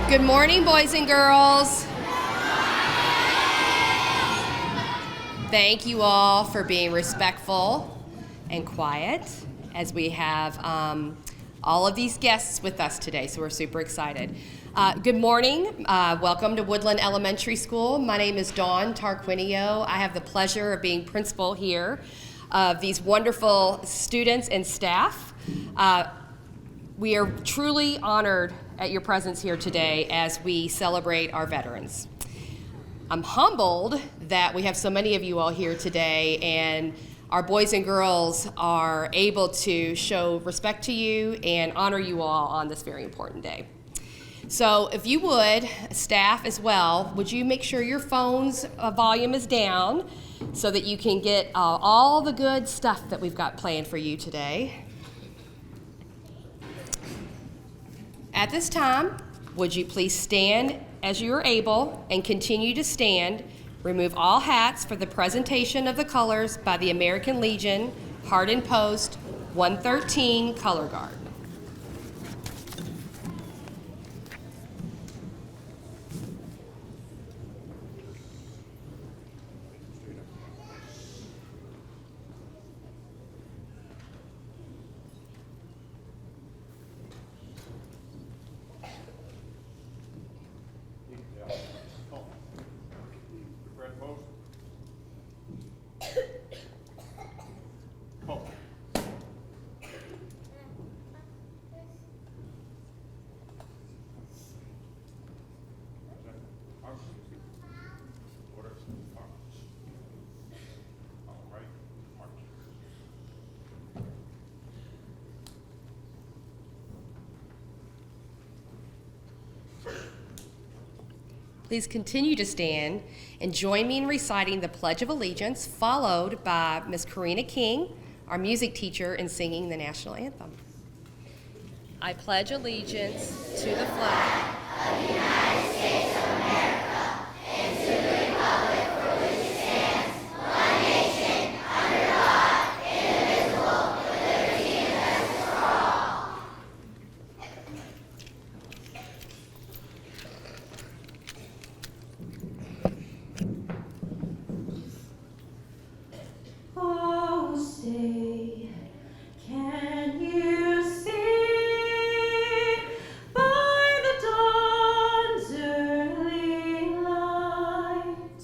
Good morning, boys and girls. Thank you all for being respectful and quiet as we have all of these guests with us today, so we're super excited. Good morning. Welcome to Woodland Elementary School. My name is Dawn Tarquinio. I have the pleasure of being principal here of these wonderful students and staff. We are truly honored at your presence here today as we celebrate our veterans. I'm humbled that we have so many of you all here today, and our boys and girls are able to show respect to you and honor you all on this very important day. So if you would, staff as well, would you make sure your phone's volume is down so that you can get all the good stuff that we've got planned for you today. At this time, would you please stand as you are able and continue to stand. Remove all hats for the presentation of the colors by the American Legion Hardin Post 113 Color Guard. Please continue to stand and join me in reciting the Pledge of Allegiance, followed by Ms. Karina King, our music teacher, in singing the national anthem. I pledge allegiance to the flag of the United States of America and to the republic for which it stands, one nation, under God, indivisible, with liberty and justice for all. Oh, say, can you see by the dawn's early light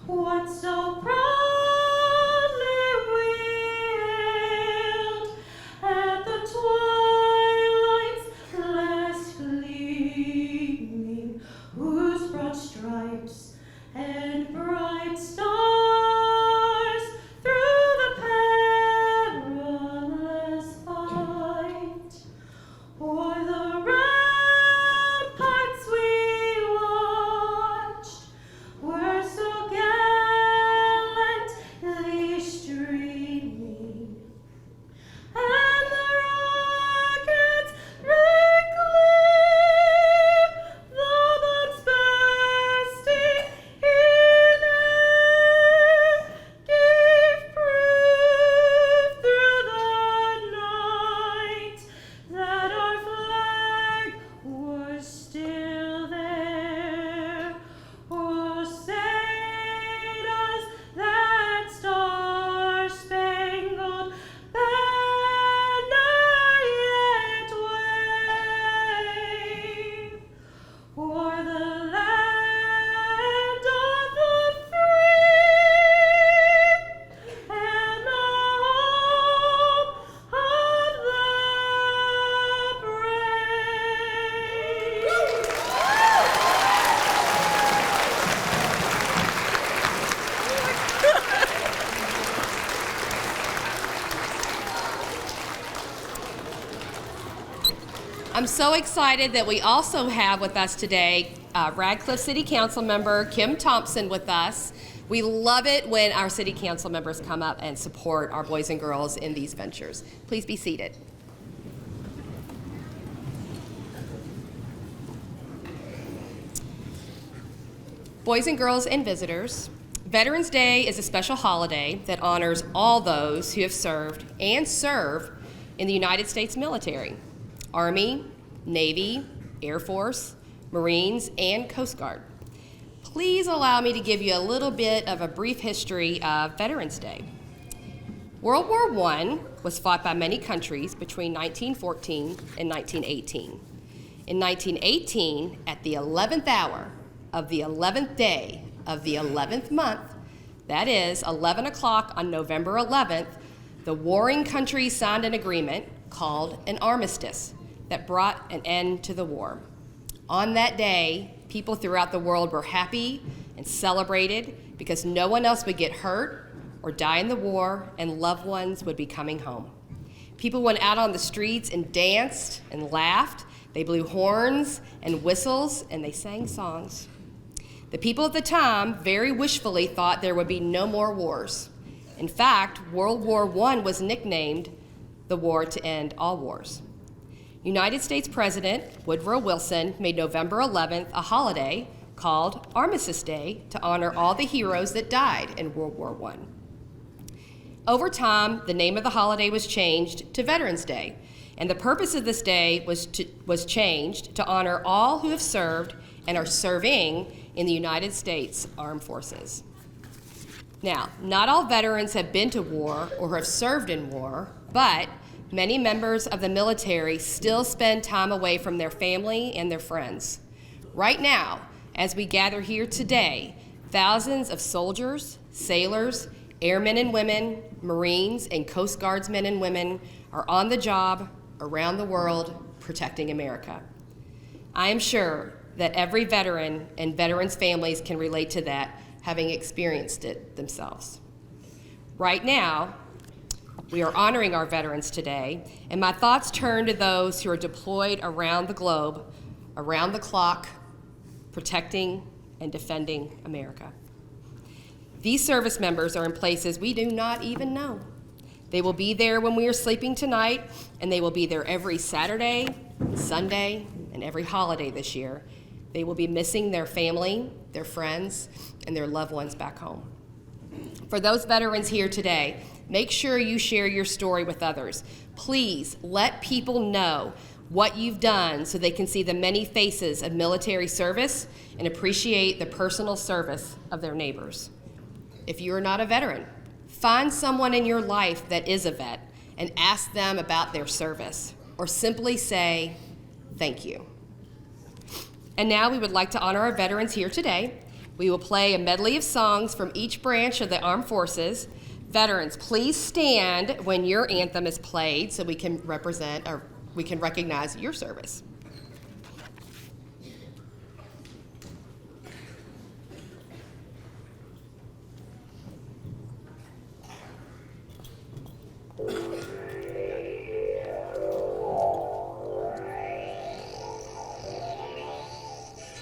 what so proudly wailed at the twilight's last gleaming, whose broad stripes and bright stars through the perilous fight o'er the ramparts we watched were so gallantly streaming, and the rockets red gleam, the bombs bursting in air gave proof through the night that our flag was still there. Oh, say does that star-spangled banner yet wave o'er the land of the free and the home of the brave? I'm so excited that we also have with us today Radcliffe City Council member Kim Thompson with us. We love it when our city council members come up and support our boys and girls in these ventures. Please be seated. Boys and girls and visitors, Veterans Day is a special holiday that honors all those who have served and serve in the United States military, Army, Navy, Air Force, Marines, and Coast Guard. Please allow me to give you a little bit of a brief history of Veterans Day. World War I was fought by many countries between 1914 and 1918. In 1918, at the 11th hour of the 11th day of the 11th month, that is 11 o'clock on November 11th, the warring countries signed an agreement called an armistice that brought an end to the war. On that day, people throughout the world were happy and celebrated because no one else would get hurt or die in the war, and loved ones would be coming home. People went out on the streets and danced and laughed. They blew horns and whistles, and they sang songs. The people at the time very wishfully thought there would be no more wars. In fact, World War I was nicknamed the war to end all wars. United States President Woodrow Wilson made November 11th a holiday called Armistice Day to honor all the heroes that died in World War I. Over time, the name of the holiday was changed to Veterans Day, and the purpose of this day was changed to honor all who have served and are serving in the United States Armed Forces. Now, not all veterans have been to war or have served in war, but many members of the military still spend time away from their family and their friends. Right now, as we gather here today, thousands of soldiers, sailors, airmen and women, Marines, and Coast Guardsmen and women are on the job around the world protecting America. I am sure that every veteran and veterans' families can relate to that, having experienced it themselves. Right now, we are honoring our veterans today, and my thoughts turn to those who are deployed around the globe, around the clock, protecting and defending America. These service members are in places we do not even know. They will be there when we are sleeping tonight, and they will be there every Saturday, Sunday, and every holiday this year. They will be missing their family, their friends, and their loved ones back home. For those veterans here today, make sure you share your story with others. Please let people know what you've done so they can see the many faces of military service and appreciate the personal service of their neighbors. If you are not a veteran, find someone in your life that is a vet and ask them about their service, or simply say, thank you. And now we would like to honor our veterans here today. We will play a medley of songs from each branch of the armed forces. Veterans, please stand when your anthem is played so we can recognize your service.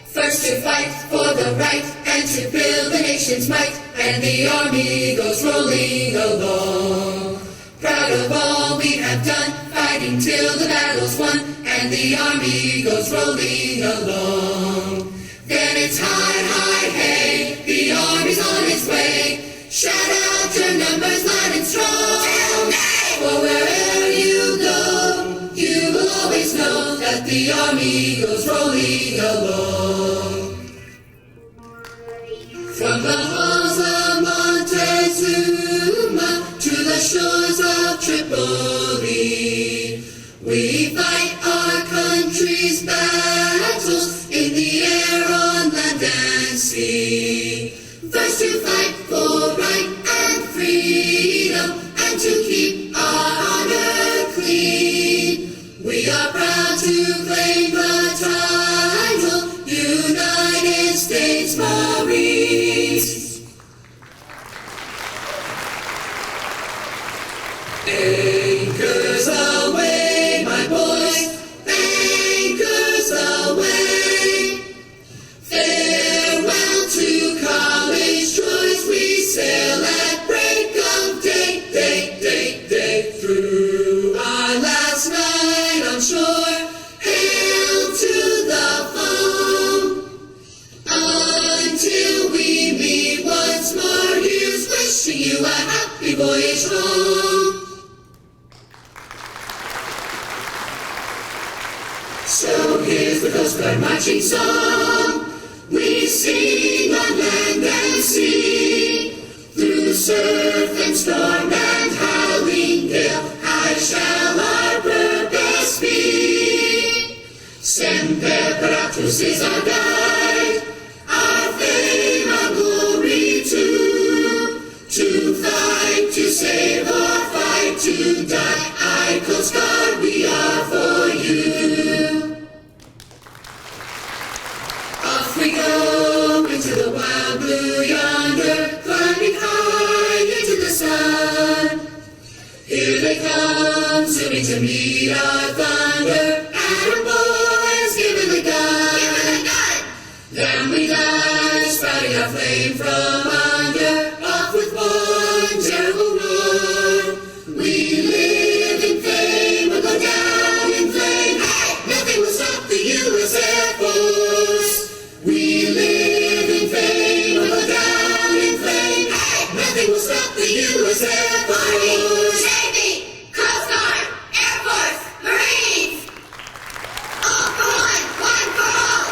First to fight for the right and to build the nation's might, and the army goes rolling along. Proud of all we have done, fighting till the battle's won, and the army goes rolling along. Then it's hi, hi, hey, the army's on its way. Shout out your numbers loud and strong. For wherever you go, you will always know that the army goes rolling along. From the halls of Montezuma to the shores of Tripoli, we fight our country's battles in the air, on land and sea. First to fight for right and freedom, and to keep our honor clean. We are proud to claim the title United States Marines. Anchors away, my boys, anchors away. Farewell to college joys, we sing on land and sea. Through surf and storm and howling gale, high shall our purpose be. Semper Paratus is our guide, our fame, our glory too. To fight, to save, or fight, to die, I Coast Guard, we are for you. Off we go into the wild blue yonder, climbing high into the sun. Here they come, zooming to meet our thunder. Atom boys, give it a gun. Give it a gun. Down we dive, spouting our flame from under. Off with one terrible roar. We live in fame, we'll go down in flame. Hey! Nothing will stop the U.S. Air Force. We live in fame, we'll go down in flame. Hey! Nothing will stop the U.S. Air Force. Navy, Coast Guard, Air Force, Marines. All for one for all.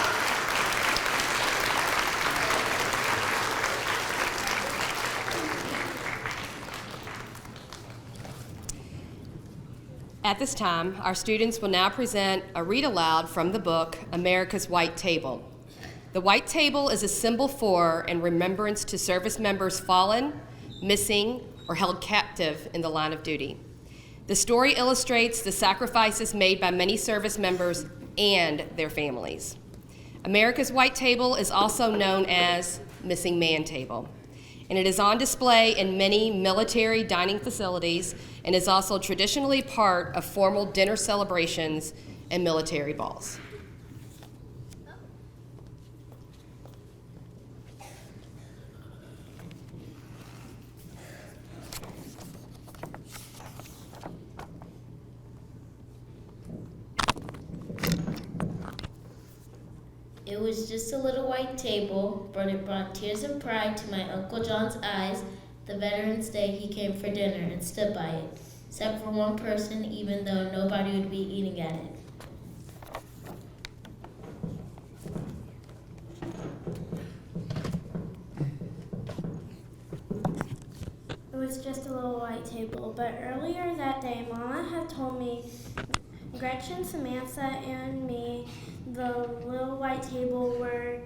At this time, our students will now present a read aloud from the book, America's White Table. The White Table is a symbol for and remembrance to service members fallen, missing, or held captive in the line of duty. The story illustrates the sacrifices made by many service members and their families. America's White Table is also known as Missing Man Table, and it is on display in many military dining facilities and is also traditionally part of formal dinner celebrations and military balls. It was just a little white table, but it brought tears of pride to my Uncle John's eyes. The Veterans Day he came for dinner and stood by it, except for one person, even though nobody would be eating at it. It was just a little white table, but earlier that day, Mama had told me, Gretchen, Samantha, and me, the little white table we're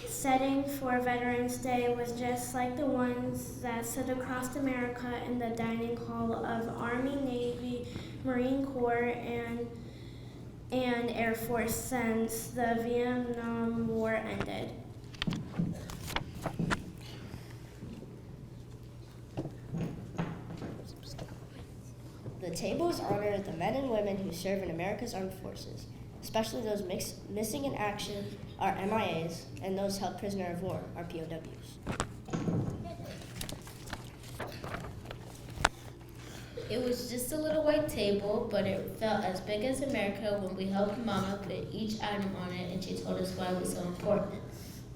setting for Veterans Day was just like the ones that sit across America in the dining hall of Army, Navy, Marine Corps, and Air Force since the Vietnam War ended. The tables honor the men and women who serve in America's armed forces, especially those missing in action, our MIAs, and those held prisoner of war, our POWs. It was just a little white table, but it felt as big as America when we helped Mama put each item on it and she told us why it was so important.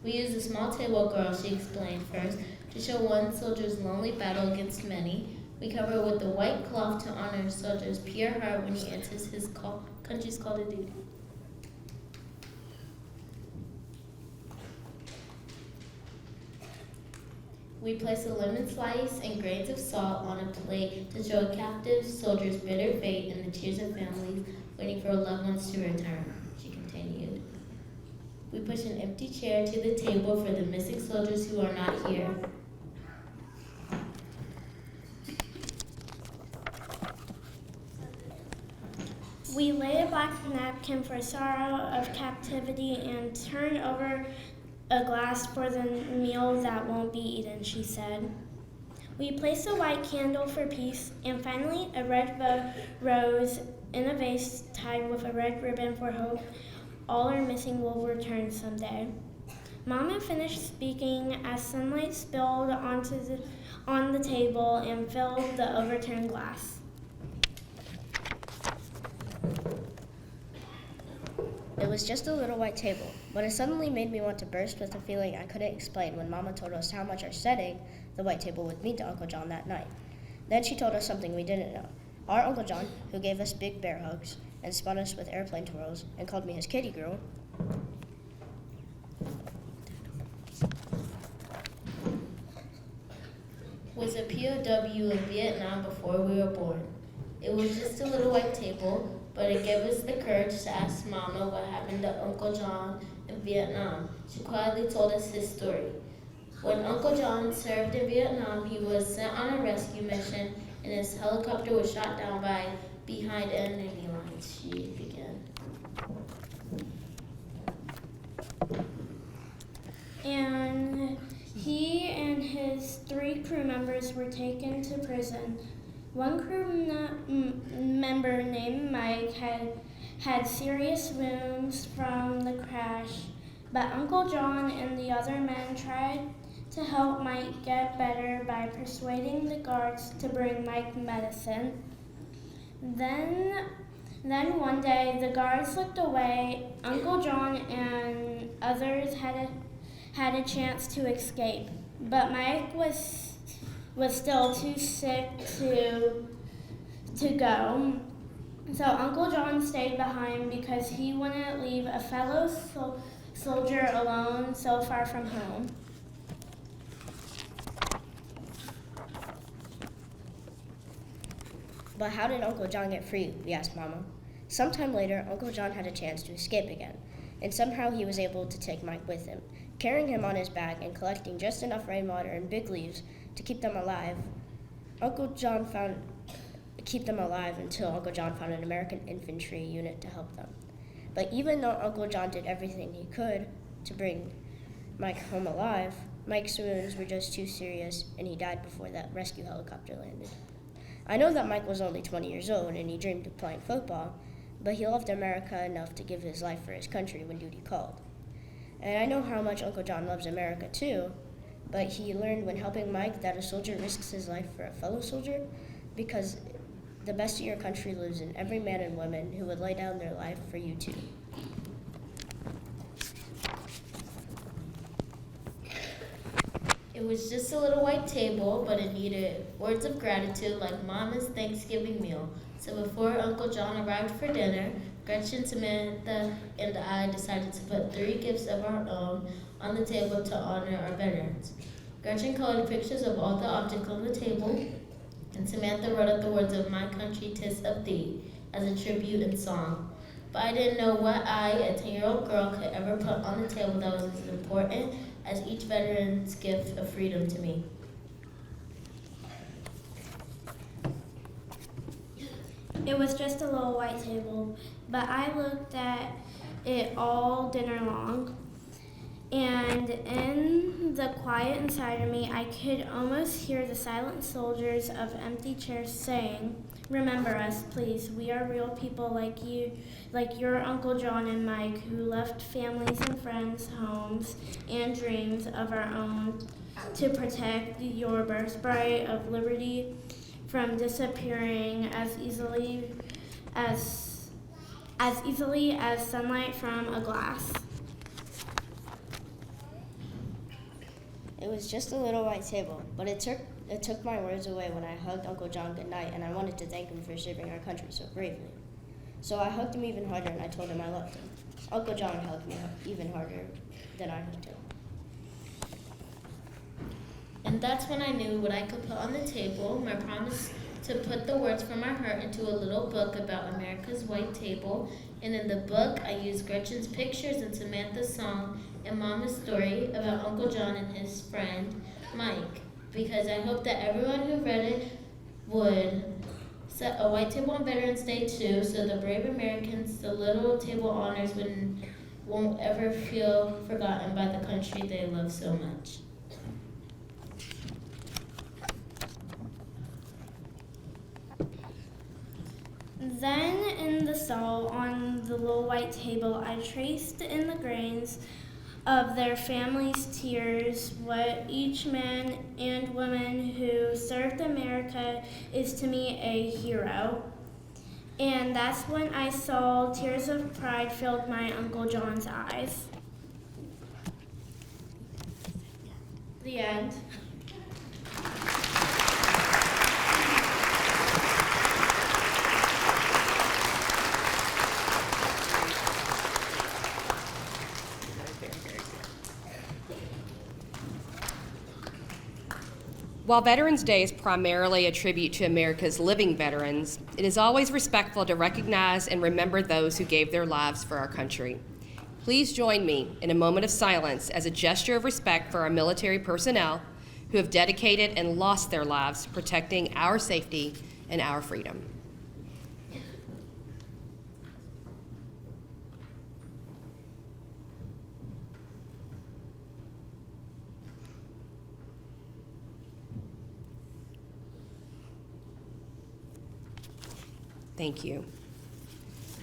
We used a small table, girl, she explained first, to show one soldier's lonely battle against many. We cover it with the white cloth to honor a soldier's pure heart when he enters his country's call to duty. We place a lemon slice and grains of salt on a plate to show a captive soldier's bitter fate and the tears of families waiting for loved ones to return, she continued. We push an empty chair to the table for the missing soldiers who are not here. We lay a black napkin for sorrow of captivity and turn over a glass for the meal that won't be eaten, she said. We place a white candle for peace and finally a red rose in a vase tied with a red ribbon for hope all our missing will return someday. Mama finished speaking as sunlight spilled on the table and filled the overturned glass. It was just a little white table, but it suddenly made me want to burst with a feeling I couldn't explain when Mama told us how much our setting the white table would mean to Uncle John that night. Then she told us something we didn't know. Our Uncle John, who gave us big bear hugs and spun us with airplane twirls and called me his kitty girl, was a POW in Vietnam before we were born. It was just a little white table, but it gave us the courage to ask Mama what happened to Uncle John in Vietnam. She quietly told us his story. When Uncle John served in Vietnam, he was sent on a rescue mission and his helicopter was shot down by behind enemy lines. She began. And he and his 3 crew members were taken to prison. One crew member named Mike had serious wounds from the crash, but Uncle John and the other men tried to help Mike get better by persuading the guards to bring Mike medicine. Then one day the guards looked away. Uncle John and others had a chance to escape, but Mike was still too sick to go. So Uncle John stayed behind because he wouldn't leave a fellow soldier alone so far from home. But how did Uncle John get free? We asked Mama. Sometime later, Uncle John had a chance to escape again, and somehow he was able to take Mike with him, carrying him on his back and collecting just enough rainwater and big leaves to keep them alive. Keep them alive until Uncle John found an American infantry unit to help them. But even though Uncle John did everything he could to bring Mike home alive, Mike's wounds were just too serious and he died before that rescue helicopter landed. I know that Mike was only 20 years old and he dreamed of playing football, but he loved America enough to give his life for his country when duty called. And I know how much Uncle John loves America too, but he learned when helping Mike that a soldier risks his life for a fellow soldier because the best of your country lives in every man and woman who would lay down their life for you too. It was just a little white table, but it needed words of gratitude like Mama's Thanksgiving meal. So before Uncle John arrived for dinner, Gretchen, Samantha, and I decided to put 3 gifts of our own on the table to honor our veterans. Gretchen colored pictures of all the objects on the table, and Samantha wrote up the words of My Country 'Tis of Thee as a tribute and song. But I didn't know what I, a 10-year-old girl, could ever put on the table that was as important as each veteran's gift of freedom to me. It was just a little white table, but I looked at it all dinner long. And in the quiet inside of me, I could almost hear the silent soldiers of empty chairs saying, "Remember us, please. We are real people like you, like your Uncle John and Mike, who left families and friends, homes, and dreams of our own to protect your birthright of liberty from disappearing as easily as sunlight from a glass." It was just a little white table, but it took my words away when I hugged Uncle John goodnight and I wanted to thank him for serving our country so bravely. So I hugged him even harder and I told him I loved him. Uncle John hugged me even harder than I hugged him. And that's when I knew what I could put on the table, my promise to put the words from my heart into a little book about America's white table. And in the book, I used Gretchen's pictures and Samantha's song and Mama's story about Uncle John and his friend, Mike, because I hope that everyone who read it would set a white table on Veterans Day too, so the brave Americans, the little table honors won't ever feel forgotten by the country they love so much. Then in the stall on the little white table, I traced in the grains of their families' tears what each man and woman who served America is to me a hero. And that's when I saw tears of pride filled my Uncle John's eyes. The end. While Veterans Day is primarily a tribute to America's living veterans, it is always respectful to recognize and remember those who gave their lives for our country. Please join me in a moment of silence as a gesture of respect for our military personnel who have dedicated and lost their lives protecting our safety and our freedom. Thank you.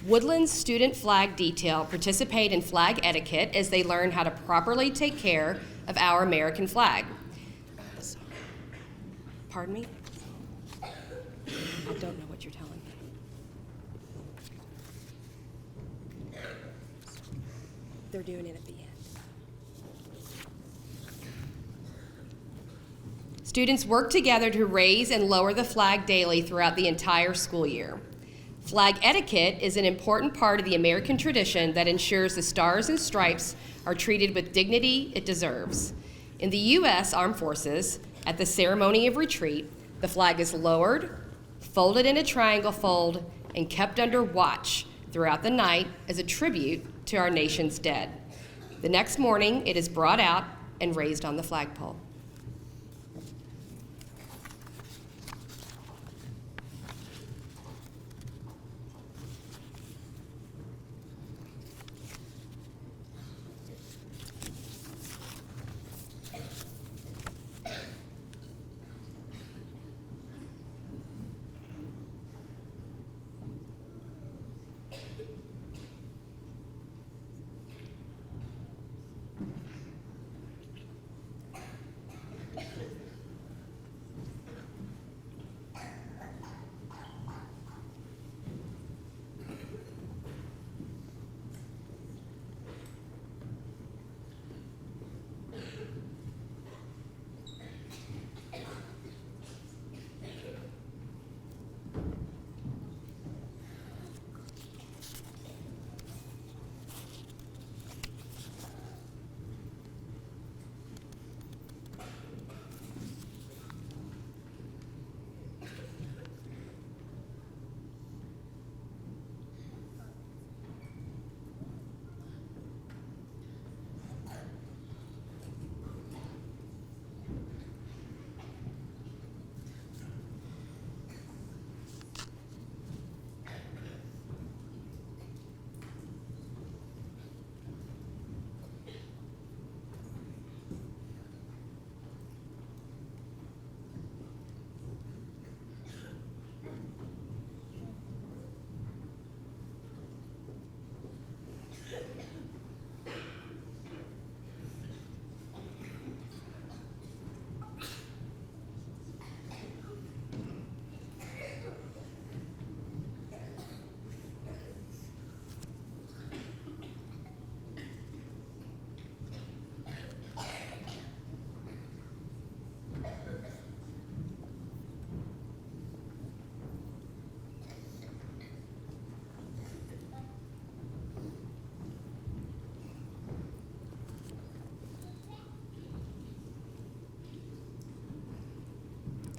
Woodland's student flag detail participate in flag etiquette as they learn how to properly take care of our American flag. Pardon me? I don't know what you're telling me. They're doing it at the end. Students work together to raise and lower the flag daily throughout the entire school year. Flag etiquette is an important part of the American tradition that ensures the stars and stripes are treated with dignity it deserves. In the U.S. Armed Forces, at the ceremony of retreat, the flag is lowered, folded in a triangle fold, and kept under watch throughout the night as a tribute to our nation's dead. The next morning, it is brought out and raised on the flagpole.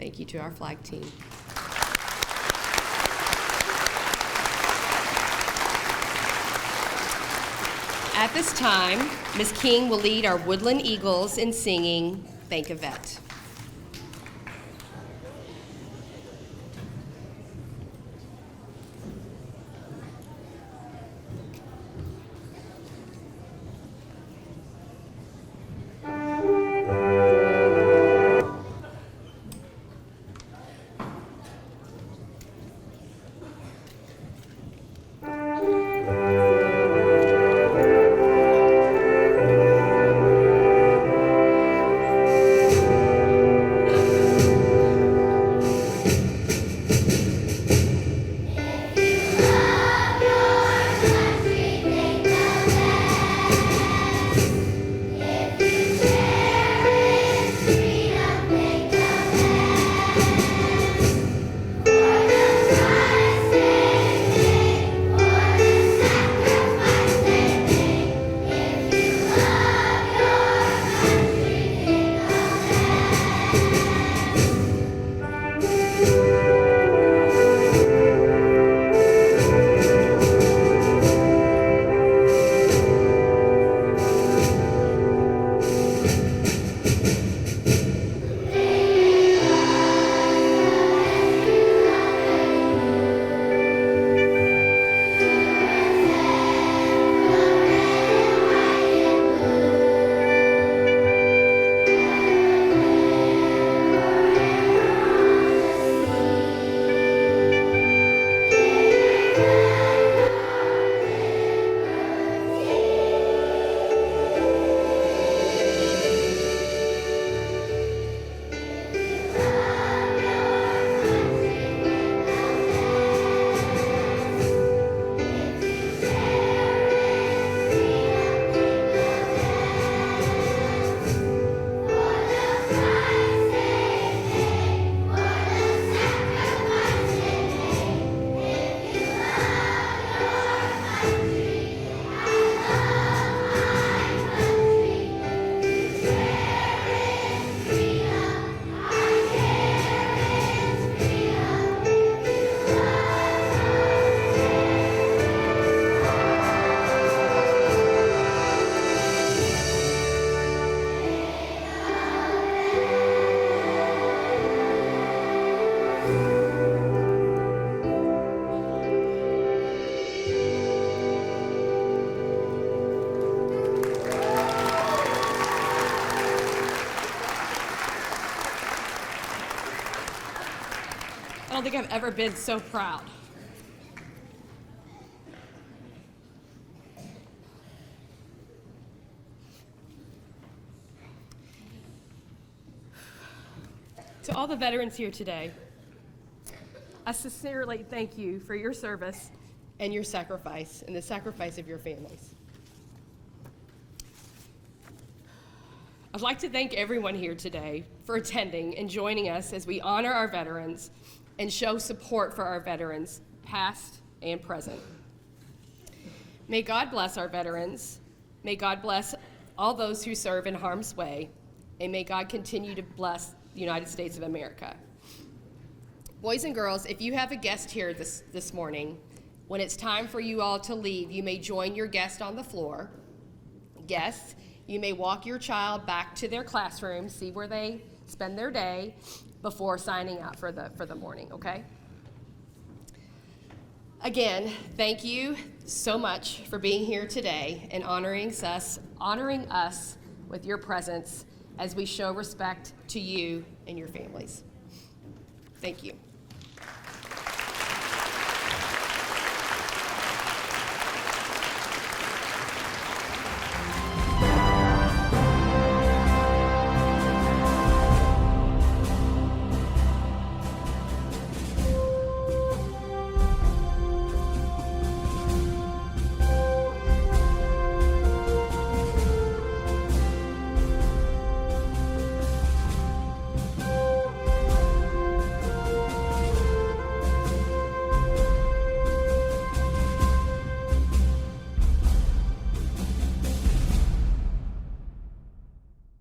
Thank you to our flag team. At this time, Ms. King will lead our Woodland Eagles in singing Thank a Vet. think I've ever been so proud. To all the veterans here today, I sincerely thank you for your service and your sacrifice and the sacrifice of your families. I'd like to thank everyone here today for attending and joining us as we honor our veterans and show support for our veterans, past and present. May God bless our veterans. May God bless all those who serve in harm's way, and may God continue to bless the United States of America. Boys and girls, if you have a guest here this morning, when it's time for you all to leave, you may join your guest on the floor. Guests, you may walk your child back to their classroom, see where they spend their day before signing out for the morning, okay? Again, thank you so much for being here today and honoring us with your presence as we show respect to you and your families. Thank you.